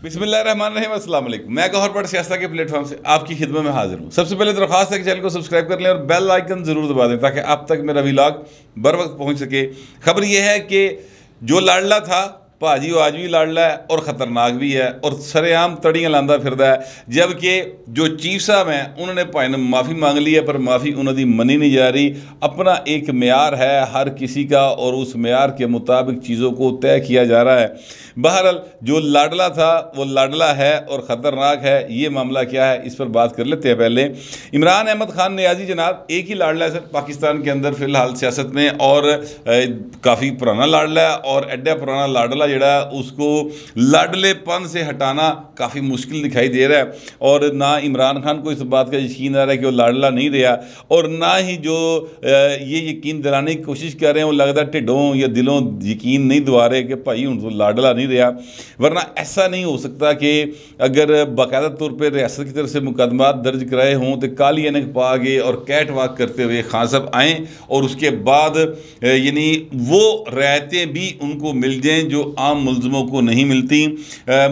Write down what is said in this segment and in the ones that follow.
बिस्मिल्लाहिर्रहमानिर्रहीम, अस्सलाम वालेकुम। मैं गौहर बट सियासत के प्लेटफॉर्म से आपकी खिदमत में हाजिर हूँ। सबसे पहले दरख्वास्त है कि चैनल को सब्सक्राइब कर लें और बेल आइकन ज़रूर दबा दें ताकि आप तक मेरा व्लॉग बर वक्त पहुँच सके। खबर यह है कि जो लाडला था भाजी वो आज भी लाडला है और ख़तरनाक भी है और सरेआम तड़ियाँ लांदा फिरदा है। जबकि जो चीफ साहब हैं उन्होंने भाई ने माफ़ी मांग ली है, पर माफ़ी उन्होंने मनी नहीं जा रही। अपना एक म्यार है हर किसी का और उस म्यार के मुताबिक चीज़ों को तय किया जा रहा है। बहरहाल जो लाडला था वो लाडला है और ख़तरनाक है। ये मामला क्या है इस पर बात कर लेते हैं। पहले इमरान अहमद खान नियाज़ी जनाब एक ही लाडला है सर पाकिस्तान के अंदर फ़िलहाल सियासत में, और काफ़ी पुराना लाडला है और एड्डा पुराना लाडला जड़ा उसको लाडलेपन से हटाना काफ़ी मुश्किल दिखाई दे रहा है। और ना इमरान खान को इस बात का यकीन आ रहा है कि वो लाडला नहीं रहा, और ना ही जो ये यकीन दिलाने की कोशिश कर रहे हैं वो लगता है ढिडों या दिलों यकीन नहीं दिवा रहे कि भाई हूँ तो लाडला नहीं रहा। वरना ऐसा नहीं हो सकता कि अगर बाकायदा तौर पर रियासत की तरफ से मुकदमात दर्ज कराए हों तो काली ऐनक पा के और कैट वाक करते हुए खान साहब आएँ और उसके बाद यानी वो रियायतें भी उनको मिल जाएँ जो आम मुल्ज़िमों को नहीं मिलती।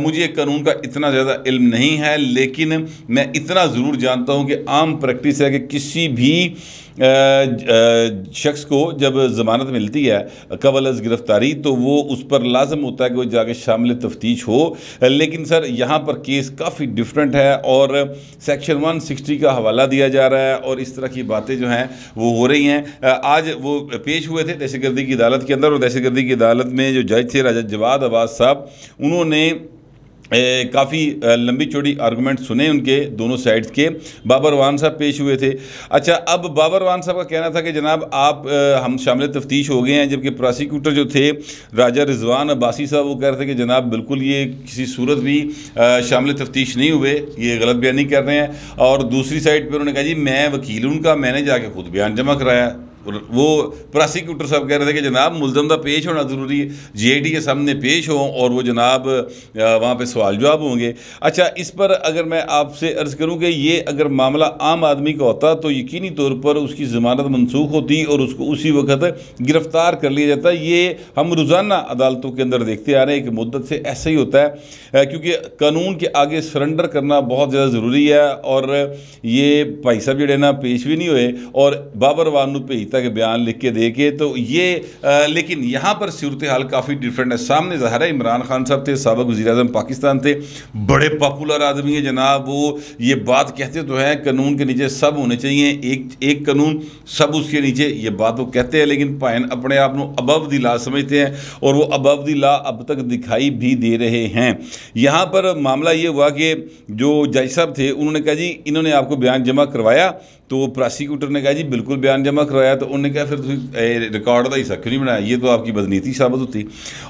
मुझे कानून का इतना ज़्यादा इल्म नहीं है, लेकिन मैं इतना ज़रूर जानता हूँ कि आम प्रैक्टिस है कि किसी भी शख्स को जब ज़मानत मिलती है कबल अज़ गिरफ़्तारी तो वो उस पर लाजम होता है कि वो जाके शामिल तफ्तीश हो। लेकिन सर यहाँ पर केस काफ़ी डिफरेंट है और सेक्शन 160 का हवाला दिया जा रहा है और इस तरह की बातें जो हैं वो हो रही हैं। आज वो पेश हुए थे दहशतगर्दी की अदालत के अंदर, और दहशतगर्दी की अदालत में जो जज थे राजा जवाद अब्बास साहब, उन्होंने काफ़ी लंबी चौड़ी आर्गूमेंट सुने उनके दोनों साइड्स के। बाबर वान साहब पेश हुए थे। अच्छा, अब बाबर वान साहब का कहना था कि जनाब आप हम शामिल तफ्तीश हो गए हैं, जबकि प्रोसिक्यूटर जो थे राजा रिजवान अब्बासी साहब वो कह रहे थे कि जनाब बिल्कुल ये किसी सूरत भी शामिल तफ्तीश नहीं हुए, ये गलत बयानी कर रहे हैं। और दूसरी साइड पर उन्होंने कहा जी मैं वकील उनका, मैंने जाके खुद बयान जमा कराया। वो प्रोसिक्यूटर साहब कह रहे थे कि जनाब मुल्ज़म का पेश होना ज़रूरी है, GID के सामने पेश हो और वो जनाब वहाँ पे सवाल जवाब होंगे। अच्छा, इस पर अगर मैं आपसे अर्ज़ करूँ कि ये अगर मामला आम आदमी का होता तो यकीनी तौर पर उसकी ज़मानत मनसूख होती और उसको उसी वक्त गिरफ़्तार कर लिया जाता। ये हम रोज़ाना अदालतों के अंदर देखते आ रहे हैं कि मुद्दत से ऐसा ही होता है, क्योंकि कानून के आगे सरेंडर करना बहुत ज़्यादा ज़रूरी है। और ये भाई साहब जड़े ना पेश भी नहीं हुए और बाबर वानू भेजता कि बयान लिख के दे के, तो ये लेकिन यहाँ पर सूरत हाल काफ़ी डिफरेंट है। सामने ज़ाहिर है इमरान खान साहब थे, साबिक़ वज़ीर-ए-आज़म पाकिस्तान थे, बड़े पॉपुलर आदमी है जनाब। वो ये बात कहते तो हैं कानून के नीचे सब होने चाहिए, एक कानून सब उसके नीचे, ये बात वो कहते हैं। लेकिन भाईन अपने आप को अबव द लॉ समझते हैं और वो अबव द लॉ अब तक दिखाई भी दे रहे हैं। यहाँ पर मामला ये हुआ कि जो जज साहब थे उन्होंने कहा जी इन्होंने आपको बयान जमा करवाया, तो प्रोसिक्यूटर ने कहा जी बिल्कुल बयान जमा करवाया। तो उन्होंने कहा फिर रिकॉर्ड का हिस्सा क्यों नहीं बनाया, ये तो आपकी बदनीति साबित होती।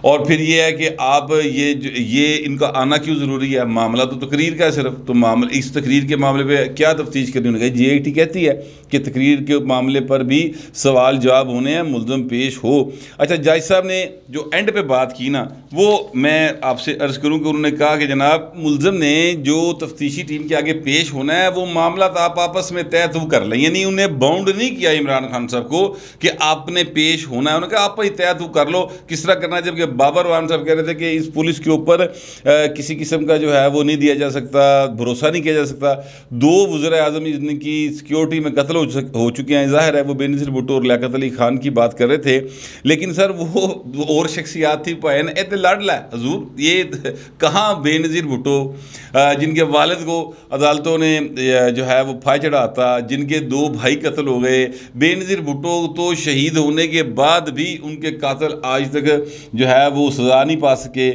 और फिर ये है कि आप ये इनका आना क्यों ज़रूरी है, मामला तो तकरीर का है सिर्फ, तो मामला इस तकरीर के मामले पे क्या तफ्तीश करनी। उन्होंने कहा GIT कहती है कि तकरीर के मामले पर भी सवाल जवाब होने हैं, मुल्ज़म पेश हो। अच्छा, जज साहब ने जो एंड पे बात की ना, वो मैं आपसे अर्ज़ करूँ कि उन्होंने कहा कि जनाब मुल्ज़म ने जो तफ्तीशी टीम के आगे पेश होना है वो मामला तो आप आपस में तय तो कर लें, यानी उन्हें बाउंड नहीं किया इमरान खान साहब को कि आपने पेश होना है। उन्होंने कहा आप ही तय तो कर लो किस तरह करना है। जबकि बाबर वान साहब कह रहे थे कि इस पुलिस के ऊपर किसी किस्म का जो है वो नहीं दिया जा सकता, भरोसा नहीं किया जा सकता। 2 वज़ीर-ए-आज़म जिनकी सिक्योरिटी में कत्ल हो चुके हैं, ज़ाहिर है वो बेनज़ीर भुट्टो और लियाकत अली खान की बात कर रहे थे। लेकिन सर वो और शख्सियात थी पैन ए लाडला है हजूर, ये कहाँ बेनज़ीर भुट्टो जिनके वालिद को अदालतों ने जो है वो फाय चढ़ाता, जिनके 2 भाई कत्ल हो गए। बेनज़ीर भुट्टो तो शहीद होने के बाद भी उनके कातिल आज तक जो है वो सज़ा नहीं पा सके।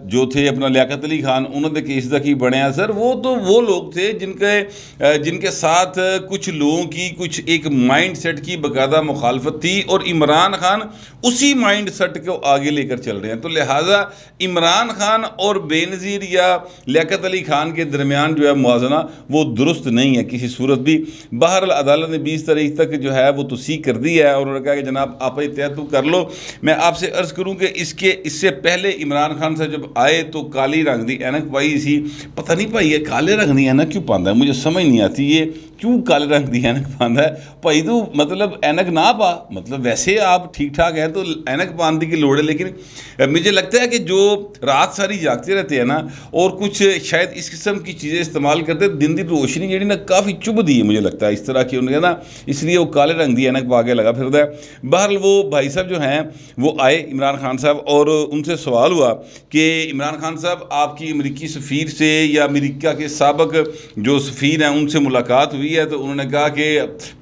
जो थे अपना लियाकत अली खान उन्होंने केस तक ही बने हैं सर। वो तो वो लोग थे जिनके साथ कुछ लोगों की कुछ एक माइंड सेट की बाकायदा मुखालफत थी और इमरान खान उसी माइंड सेट को आगे लेकर चल रहे हैं। तो लिहाजा इमरान खान और बेनज़ीर या लियाकत अली खान के दरमियान जो है मुआजना वो दुरुस्त नहीं है किसी सूरत भी। बहरहाल अदालत ने 20 तारीख तक जो है वो तौसीक कर दी है और उन्होंने कहा कि जनाब आप तय तो कर लो। मैं आपसे अर्ज़ करूँ कि इससे पहले इमरान खान साहब जब आए तो काली रंग की ऐनक पाई सी। पता नहीं भाई ये काले रंग की ऐनक क्यों पाता है, मुझे समझ नहीं आती ये क्यों काले रंग की ऐनक पाता है भाई। तो मतलब ऐनक ना पा, मतलब वैसे आप ठीक ठाक हैं तो ऐनक पाने की लोड़ है। लेकिन मुझे लगता है कि जो रात सारी जागते रहते हैं ना और कुछ शायद इस किस्म की चीज़ें इस्तेमाल करते हैं, दिन की रोशनी जी ना काफ़ी चुभदी है मुझे लगता है इस तरह की उन्हें ना, इसलिए वो काले रंग की ऐनक पा के लगा फिरता है। बहरहाल वो भाई साहब जो हैं वो आए इमरान खान साहब और उनसे सवाल हुआ कि इमरान खान साहब आपकी अमेरिकी सफ़ीर से या अमेरिका के साबिक जो सफ़ीर हैं उनसे मुलाकात हुई है? तो उन्होंने कहा कि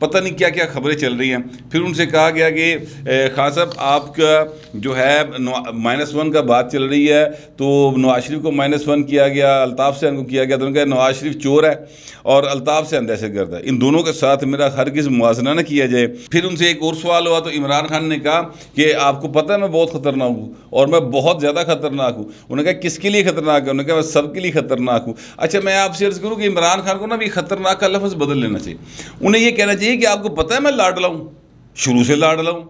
पता नहीं क्या क्या खबरें चल रही हैं। फिर उनसे कहा गया कि खान साहब आपका जो है -1 का बात चल रही है, तो नवाज शरीफ को -1 किया गया, अल्ताफ़ से किया गया। तो उन्होंने कहा नवाज शरीफ चोर है और अल्ताफ़ से दहशत गर्द है, इन दोनों के साथ मेरा हरगिज़ मुआवजा न किया जाए। फिर उनसे एक और सवाल हुआ तो इमरान खान ने कहा कि आपको पता है मैं बहुत ख़तरनाक हूँ और मैं बहुत ज़्यादा ख़तरनाक हूँ। उन्होंने कहा किसके लिए ख़तरनाक है? उन्होंने कहा मैं सबके लिए ख़तरनाक हूँ। अच्छा, मैं आपसे अर्ज़ करूँ कि इमरान खान को ना भी ख़तरनाक का लफ्ज़ बदल लेना चाहिए। उन्हें यह कहना चाहिए कि आपको पता है मैं लाडला हूँ, शुरू से लाडला हूँ,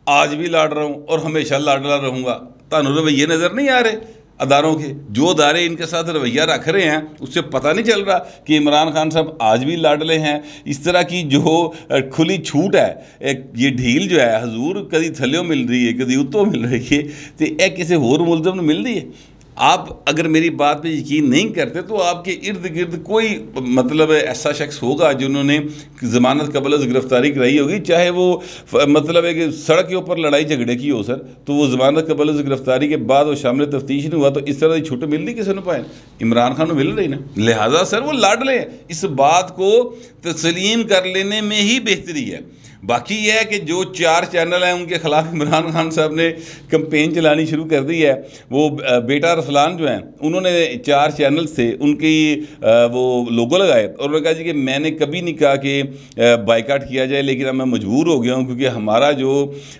आज भी लाड रहा हूँ और हमेशा लाडला रहूँगा। तानू रवैये नज़र नहीं आ रहे अदारों के? जो अदारे इनके साथ रवैया रख रहे हैं उससे पता नहीं चल रहा कि इमरान खान साहब आज भी लाडले हैं। इस तरह की जो खुली छूट है, एक ये ढील जो है हजूर कभी थल्यों मिल रही है कभी उत्तों मिल रही है, तो यह किसी होर मुलजम मिल रही है। आप अगर मेरी बात पे यकीन नहीं करते तो आपके इर्द गिर्द कोई मतलब ऐसा शख्स होगा जिन्होंने ज़मानत कबल गिरफ्तारी कराई होगी, चाहे वो मतलब है कि सड़क के ऊपर लड़ाई झगड़े की हो सर, तो वो ज़मानत कबल गिरफ्तारी के बाद वो शामिल तफ्तीश नहीं हुआ, तो इस तरह की छूट मिल रही किसी ने पाए? इमरान खान को मिल रही ना। लिहाजा सर वो लाडले हैं, इस बात को तस्लीम कर लेने में ही बेहतरी है। बाकी यह है कि जो 4 चैनल हैं उनके ख़िलाफ़ इमरान खान साहब ने कंपेन चलानी शुरू कर दी है। वो बेटा रसलान जो हैं उन्होंने 4 चैनल से उनकी वो लोगो लगाए और उन्होंने कहा जी कि मैंने कभी नहीं कहा कि बाइकाट किया जाए, लेकिन अब मैं मजबूर हो गया हूँ क्योंकि हमारा जो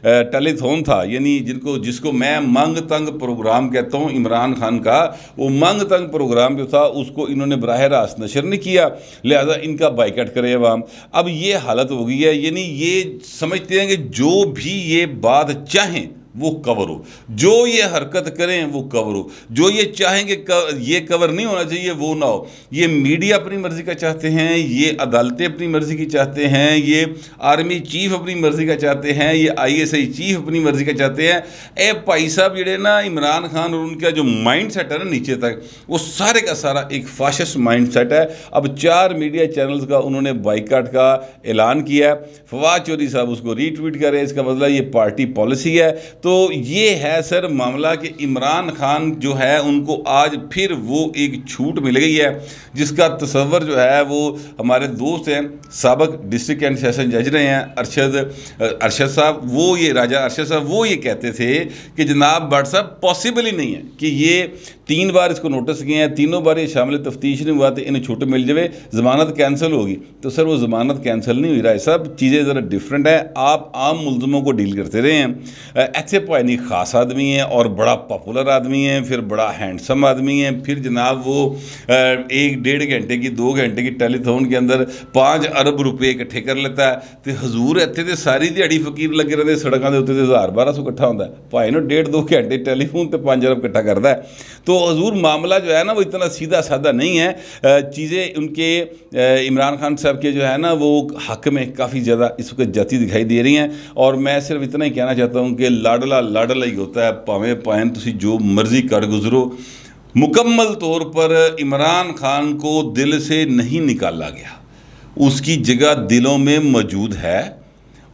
टेलीथॉन था, यानी जिसको मैं मंग तंग प्रोग्राम कहता हूँ इमरान खान का, वो मंग तंग प्रोग्राम जो था उसको इन्होंने बराह रास्त नशर नहीं किया, लिहाजा इनका बाइकाट करे अवाम। अब ये हालत हो गई है, यानी ये समझते हैं कि जो भी ये बात चाहें वो कवर हो, जो ये हरकत करें वो कवर हो, जो ये चाहेंगे ये कवर नहीं होना चाहिए वो ना हो। ये मीडिया अपनी मर्जी का चाहते हैं, ये अदालतें अपनी मर्जी की चाहते हैं, ये आर्मी चीफ अपनी मर्जी का चाहते हैं, ये ISI चीफ अपनी मर्जी का चाहते हैं। ए भाई साहब जेडे ना इमरान खान और उनका जो माइंड सेट है ना नीचे तक, वो सारे का सारा एक फाशिस्ट माइंड सेट है। अब 4 मीडिया चैनल्स का उन्होंने बाइकाट का ऐलान किया है। फवाद चौधरी साहब उसको रीट्वीट करें, इसका मतलब ये पार्टी पॉलिसी है। तो ये है सर मामला कि इमरान खान जो है उनको आज फिर वो एक छूट मिल गई है जिसका तस्वर जो है वो हमारे दोस्त हैं साबिक डिस्ट्रिक्ट एंड सेशन जज रहे हैं अरशद साहब, वो ये राजा अरशद साहब वो ये कहते थे कि जनाब भट्ट साहब पॉसिबल ही नहीं है कि ये 3 बार इसको नोटिस किए हैं, तीनों बार ये शामिल तफ्तीश नहीं हुआ तो इन्हें छूट मिल जाए, ज़मानत कैंसिल होगी। तो सर वो ज़मानत कैंसिल नहीं हुई रहा है, सब चीज़ें ज़रा डिफरेंट है। आप आम मुलजमों को डील करते रहे हैं। ऐसे पानी ख़ास आदमी हैं और बड़ा पॉपुलर आदमी हैं, फिर बड़ा हैंडसम आदमी हैं, फिर जनाब वो 1-1.5 घंटे की 2 घंटे की टेलीथॉन के अंदर 5 अरब रुपये इकट्ठे कर लेता है। तो हजूर इतने तो सारी दिहाड़ी फकीर लगे रहते सड़कों के उत्ते 1000-1200 इकट्ठा होता है, भाई ना 1.5-2 घंटे टेलीफोन तो 5 अरब इकट्ठा करता है। तो हजूर मामला जो है ना वो इतना सीधा साधा नहीं है। चीज़ें उनके इमरान खान साहब के जो है ना वो हक में काफ़ी ज़्यादा इस वक्त जाती दिखाई दे रही हैं। और मैं सिर्फ इतना ही कहना चाहता हूँ कि लाडला लाडला ही होता है, भावें पाएं तुसी जो मर्जी कर गुजरो। मुकम्मल तौर पर इमरान खान को दिल से नहीं निकाला गया, उसकी जगह दिलों में मौजूद है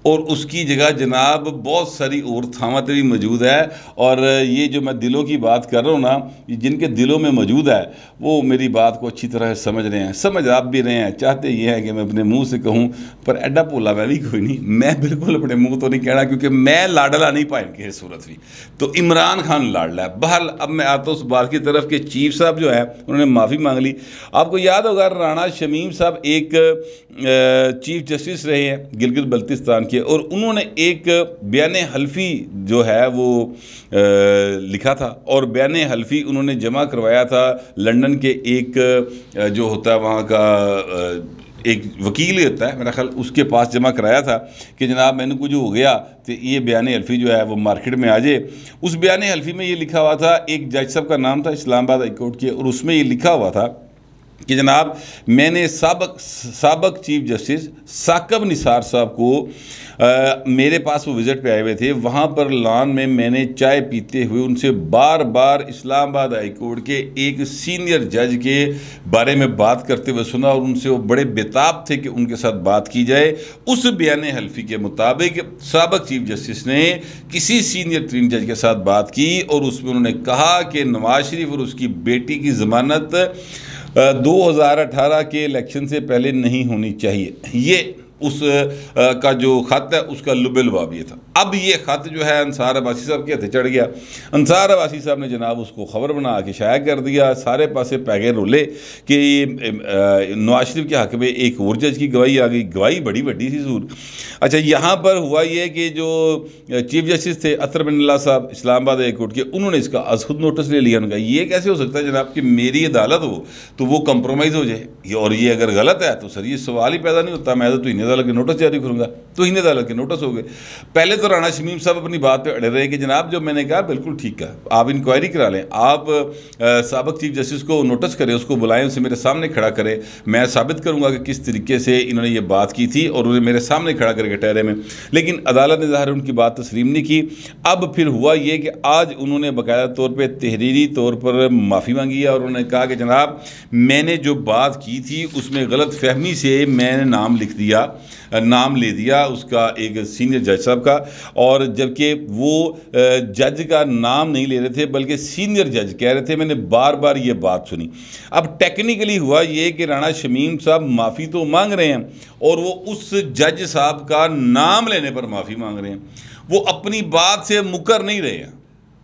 और उसकी जगह जनाब बहुत सारी और थामत भी मौजूद है। और ये जो मैं दिलों की बात कर रहा हूँ ना, जिनके दिलों में मौजूद है वो मेरी बात को अच्छी तरह समझ रहे हैं, समझ आप भी रहे हैं। चाहते ये हैं कि मैं अपने मुंह से कहूँ, पर एडा भोला मैं भी कोई नहीं, मैं बिल्कुल अपने मुंह तो नहीं कहना क्योंकि मैं लाडला नहीं पाए इनकी सूरत भी। तो इमरान खान लाडला है। बहरहाल अब मैं आता हूँ उस बात की तरफ कि चीफ साहब जो है उन्होंने माफ़ी मांग ली। आपको याद होगा राणा शमीम साहब एक चीफ जस्टिस रहे हैं गिलगित बल्तिस्तान के, और उन्होंने एक बयान हल्फी जो है वो लिखा था और बयान हल्फी उन्होंने जमा करवाया था लंदन के एक जो होता है वहाँ का एक वकील ही होता है मेरा ख्याल, उसके पास जमा कराया था कि जनाब मैंने कुछ हो गया तो ये बयान हल्फी जो है वो मार्केट में आ जाए। उस बयान हल्फी में ये लिखा हुआ था, एक जज साहब का नाम था इस्लामाबाद हाई कोर्ट के, और उसमें ये लिखा हुआ था कि जनाब मैंने साबक चीफ जस्टिस साकब निसार साहब को मेरे पास वो विज़िट पे आए हुए थे, वहाँ पर लॉन में मैंने चाय पीते हुए उनसे बार बार इस्लामाबाद हाई कोर्ट के एक सीनियर जज के बारे में बात करते हुए सुना, और उनसे वो बड़े बेताब थे कि उनके साथ बात की जाए। उस बयान हल्फी के मुताबिक साबक चीफ जस्टिस ने किसी सीनियर तरीन जज के साथ बात की, और उसमें उन्होंने कहा कि नवाज शरीफ और उसकी बेटी की ज़मानत 2018 के इलेक्शन से पहले नहीं होनी चाहिए। ये उस का जो ख़त है उसका लुबेलबाब ये था। अब ये ख़त जो है अंसार अब्बासी साहब के हथे चढ़ गया। अंसार अब्बासी साहब ने जनाब उसको ख़बर बना के शाया कर दिया, सारे पासे पैगे रोले कि नवाज शरीफ के हक़ में एक और जज की गवाही आ गई। गवाही बड़ी बड़ी सी सूर। अच्छा, यहाँ पर हुआ ये कि जो चीफ जस्टिस थे अतर बिन अल्लाह साहब इस्लामाबाद हाई कोर्ट के, उन्होंने इसका आज खुद नोटिस ले लिया। उनका ये कैसे हो सकता है जनाब कि मेरी अदालत हो तो वो कंप्रोमाइज़ हो जाए, और ये अगर गलत है तो सर ये सवाल ही पैदा नहीं होता। मैं तो तोहीन अदालत के नोटिस जारी करूँगा। तोहीन अदालत के नोटिस हो गए। पहले तो राणा शमीम साहब अपनी बात पे अड़े रहे कि जनाब जो मैंने कहा बिल्कुल ठीक है, आप इंक्वायरी करा लें, आप साबक चीफ जस्टिस को नोटिस करें, उसको बुलाएं, उसे मेरे सामने खड़ा करें, मैं साबित करूँगा कि किस तरीके से इन्होंने ये बात की थी, और उन्हें मेरे सामने खड़ा करके ठहरे में। लेकिन अदालत ने ज़ाहिर उनकी बात तस्लीम नहीं की। अब फिर हुआ ये कि आज उन्होंने बाकायदा तौर पर तहरीरी तौर पर माफ़ी मांगी है, और उन्होंने कहा कि जनाब मैंने जो बात की थी उसमें गलत फहमी से मैंने नाम ले दिया उसका एक सीनियर जज साहब का, और जबकि वो जज का नाम नहीं ले रहे थे बल्कि सीनियर जज कह रहे थे। मैंने बार बार ये बात सुनी। अब टेक्निकली हुआ ये कि राणा शमीम साहब माफ़ी तो मांग रहे हैं, और वो उस जज साहब का नाम लेने पर माफ़ी मांग रहे हैं। वो अपनी बात से मुकर नहीं रहे हैं।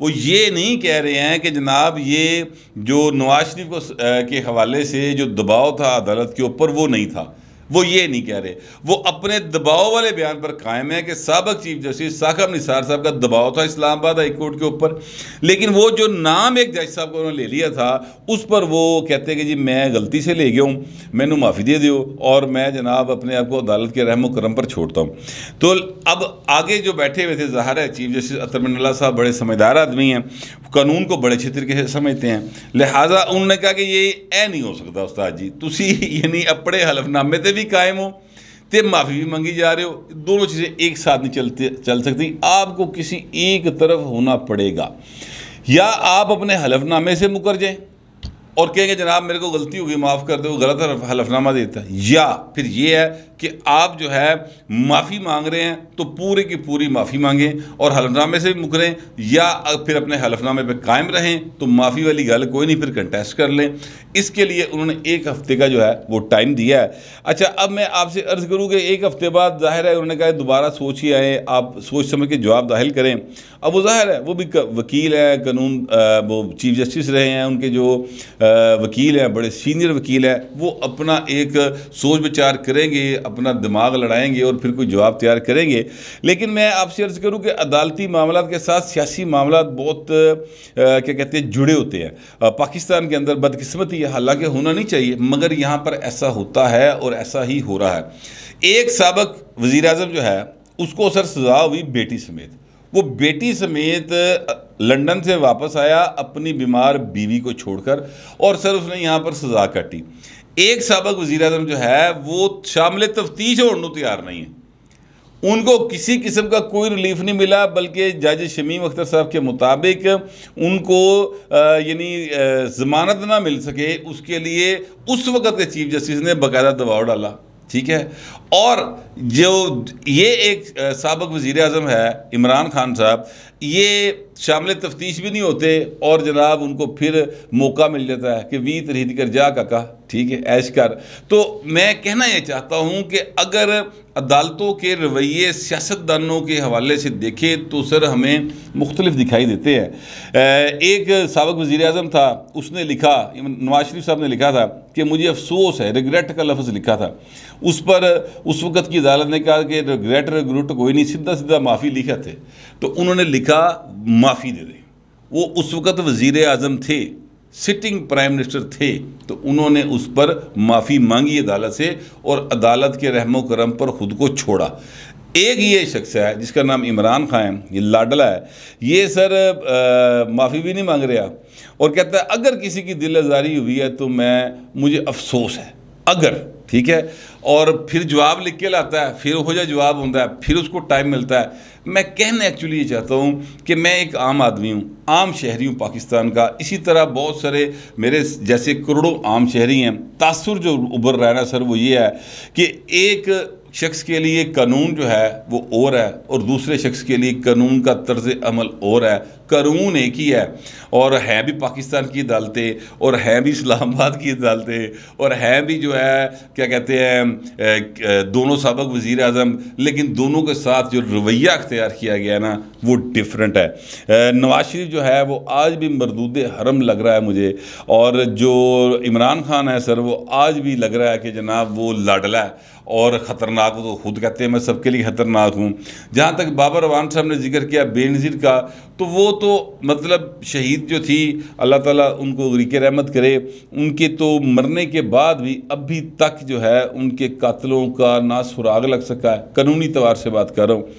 वो ये नहीं कह रहे हैं कि जनाब ये जो नवाज शरीफ को के हवाले से जो दबाव था अदालत के ऊपर वो नहीं था, वो ये नहीं कह रहे। वो अपने दबाव वाले बयान पर कायम है कि साबक चीफ जस्टिस साकब निसार साहब का दबाव था इस्लामाबाद हाई कोर्ट के ऊपर, लेकिन वो जो नाम एक जज साहब को उन्होंने ले लिया था उस पर वो कहते हैं कि जी मैं गलती से ले गया हूँ, मैनू माफ़ी दे दो, और मैं जनाब अपने आप को अदालत के रहम करम पर छोड़ता हूँ। तो अब आगे जो बैठे हुए थे, ज़ाहिर है चीफ जस्टिस अतर बिन अल्लाह साहब बड़े समझदार आदमी हैं, कानून को बड़े अच्छे तरीके से समझते हैं, लिहाजा उन्होंने कहा कि ये ऐ नहीं हो सकता उस्ताद जी, तुसी यानी अपने हलफनामे से भी कायम हो तो माफ़ी भी मंगी जा रहे हो, दोनों चीज़ें एक साथ नहीं चल सकती। आपको किसी एक तरफ होना पड़ेगा, या आप अपने हलफनामे से मुकर जाएं और कहेंगे जनाब मेरे को गलती हो गई माफ़ कर दो, गलत हलफनामा देता है, या फिर ये है कि आप जो है माफ़ी मांग रहे हैं तो पूरी की पूरी माफ़ी मांगें और हलफनामे से भी मुकरें, या फिर अपने हलफनामे पे कायम रहें तो माफ़ी वाली गल कोई नहीं, फिर कंटेस्ट कर लें। इसके लिए उन्होंने 1 हफ्ते का जो है वो टाइम दिया है। अच्छा, अब मैं आपसे अर्ज़ करूँ कि 1 हफ्ते बाद ज़ाहिर है उन्होंने कहा दोबारा सोच ही आए, आप सोच समझ के जवाब दाखिल करें। अब वो ज़ाहिर है वो भी वकील है, कानून वो चीफ जस्टिस रहे हैं, उनके जो वकील हैं बड़े सीनियर वकील हैं, वो अपना एक सोच विचार करेंगे, अपना दिमाग लड़ाएंगे और फिर कोई जवाब तैयार करेंगे। लेकिन मैं आपसे अर्ज़ करूं कि अदालती मामलात के साथ सियासी मामलात बहुत क्या कहते हैं जुड़े होते हैं। पाकिस्तान के अंदर बदकिस्मती है, हालांकि होना नहीं चाहिए, मगर यहाँ पर ऐसा होता है और ऐसा ही हो रहा है। एक साबिक वज़ीर आज़म जो है उसको सर सज़ा हुई बेटी समेत, वो बेटी समेत लंदन से वापस आया अपनी बीमार बीवी को छोड़कर, और सर उसने यहाँ पर सज़ा काटी। एक साबिक वज़ीर आज़म जो है वो शामिल तफ्तीश होने तैयार नहीं है, उनको किसी किस्म का कोई रिलीफ नहीं मिला, बल्कि जज शमीम अख्तर साहब के मुताबिक उनको यानी ज़मानत ना मिल सके उसके लिए उस वक़्त के चीफ जस्टिस ने बाकायदा दबाव डाला। ठीक है, और जो ये एक साबिक वज़ीर आज़म है इमरान खान साहब, ये शामिल तफ्तीश भी नहीं होते और जनाब उनको फिर मौका मिल जाता है कि 20 तारीख कर जा काका, ठीक है ऐश कर। तो मैं कहना ये चाहता हूँ कि अगर अदालतों के रवैये सियासतदानों के हवाले से देखें तो सर हमें मुख्तलिफ दिखाई देते हैं। एक साबिक वज़ीर आज़म था, उसने लिखा, नवाज शरीफ साहब ने लिखा था कि मुझे अफसोस है, रिग्रेट का लफ्ज़ लिखा था उस पर। उस वक़्त की अदालत ने कहा कि रिग्रेट कोई नहीं, सीधा सीधा माफ़ी लिखा थे, तो उन्होंने लिखा माफ़ी दे दें। वो उस वक़्त वज़ीर आज़म थे, सिटिंग प्राइम मिनिस्टर थे तो उन्होंने उस पर माफ़ी मांगी अदालत से और अदालत के रहमो करम पर ख़ुद को छोड़ा। एक ये शख्स है जिसका नाम इमरान खान है, ये लाडला है, ये सर माफ़ी भी नहीं मांग रहा और कहता है अगर किसी की दिल आज़ारी हुई है तो मुझे अफसोस है अगर, ठीक है, और फिर जवाब लिख के लाता है, फिर हो जाए जवाब होता है, फिर उसको टाइम मिलता है। मैं कहना एक्चुअली ये चाहता हूँ कि मैं एक आम आदमी हूँ, आम शहरी हूँ पाकिस्तान का, इसी तरह बहुत सारे मेरे जैसे करोड़ों आम शहरी हैं। तासुर जो उभर रहा है ना सर वो ये है कि एक शख्स के लिए कानून जो है वो और है और दूसरे शख्स के लिए कानून का तर्ज अमल और है। कानून एक ही है और है भी पाकिस्तान की अदालतें और है भी इस्लामाबाद की अदालतें और है भी जो है क्या कहते हैं दोनों साबिक़ वज़ीर आज़म, लेकिन दोनों के साथ जो रवैया अख्तियार किया गया है ना वो डिफरेंट है। नवाज शरीफ जो है वो आज भी मरदूद हरम लग रहा है मुझे, और जो इमरान खान है सर वो आज भी लग रहा है कि जनाब वो लाडला है और ख़तरनाक, तो खुद कहते हैं मैं सबके लिए ख़तरनाक हूँ। जहाँ तक बाबर अवान साहब ने जिक्र किया बेनज़ीर का, तो वो तो मतलब शहीद जो थी, अल्लाह ताला उनको ग़रीक़ रहमत करे, उनके तो मरने के बाद भी अभी तक जो है उनके कातलों का ना सुराग लग सका है, कानूनी तौर से बात कर रहा हूँ,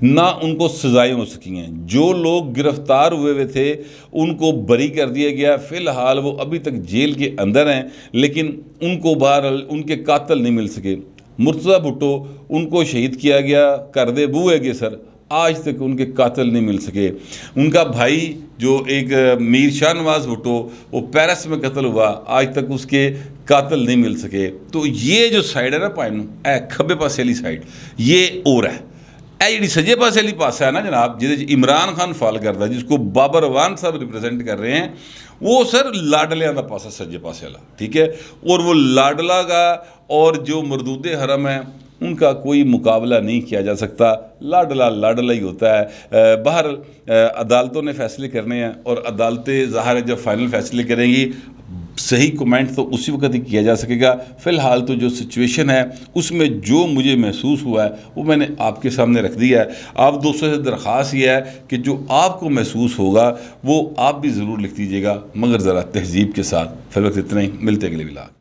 ना उनको सज़ाएँ हो सकी हैं। जो लोग गिरफ़्तार हुए थे उनको बरी कर दिया गया, फ़िलहाल वो अभी तक जेल के अंदर हैं, लेकिन उनको बहरहाल उनके कातिल नहीं मिल सके। मुर्तज़ा भुट्टो उनको शहीद किया गया, कर दे बूए के सर, आज तक उनके कातिल नहीं मिल सके। उनका भाई जो एक मीर शाह नवाज़ भुट्टो वो पेरिस में कत्ल हुआ, आज तक उसके कातिल नहीं मिल सके। तो ये जो साइड है ना पाइन ए खब्बे पासे वाली साइड ये और है, ए जी सजे पासे वाली पासा है ना जनाब जिसे इमरान खान फॉल करता है, जिसको बाबर अवान साहब रिप्रेजेंट कर रहे हैं, वो सर लाडलिया का पासा सज्जे पासे वाला, ठीक है। और वो लाडला का और जो मरदूद हरम है उनका कोई मुकाबला नहीं किया जा सकता। लाडला लाडला ही होता है। बाहर अदालतों ने फैसले करने हैं और अदालतें ज़ाहिर है जब फाइनल फैसले करेंगी सही कमेंट तो उसी वक्त ही किया जा सकेगा। फ़िलहाल तो जो सिचुएशन है उसमें जो मुझे महसूस हुआ है वो मैंने आपके सामने रख दिया है। आप दोस्तों से दरख्वास्त ये है कि जो आपको महसूस होगा वो आप भी ज़रूर लिख दीजिएगा, मगर ज़रा तहज़ीब के साथ। फिर वक्त इतना ही, मिलते अगले व्लॉग।